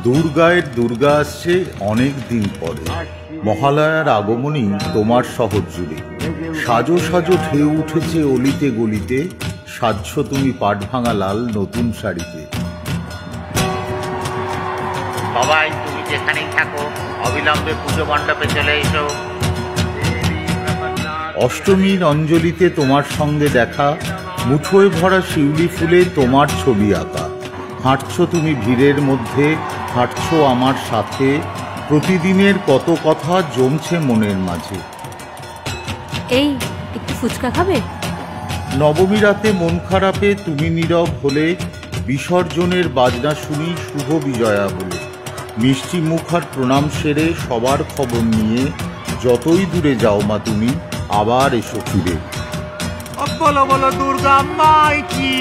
দুর্গায়ের দুর্গা আসছে অনেক দিন পরে। মহালয়ার আগমনী তোমার শহর জুড়ে। সাজো সাজো ঢেউ উঠেছে অলিতে গলিতে, সাজছ তুমি পাট ভাঙা লাল নতুন শাড়িতে। সবাই তুমি যেখানেই থাকো অবিলম্বে পুজো মণ্ডপে চলে এসো। অষ্টমীর অঞ্জলিতে তোমার সঙ্গে দেখা, মুঠোয় ভরা শিউলি ফুলে তোমার ছবি আঁকা। হাঁটছ তুমি ভিড়ের মধ্যে, হাঁটছ আমার সাথে, প্রতিদিনের কত কথা জমছে মনের মাঝে। এই একটু ফুচকা খাবে? নবমী রাতে মন খারাপে তুমি নীরব হলে, বিসর্জনের বাজনা শুনি শুভ বিজয়া বলে। মিষ্টি মুখ আর প্রণাম সেরে সবার খবর নিয়ে, যতই দূরে যাও মা তুমি আবার এসো ফিরে। বলো বলো দুর্গা মাই কি।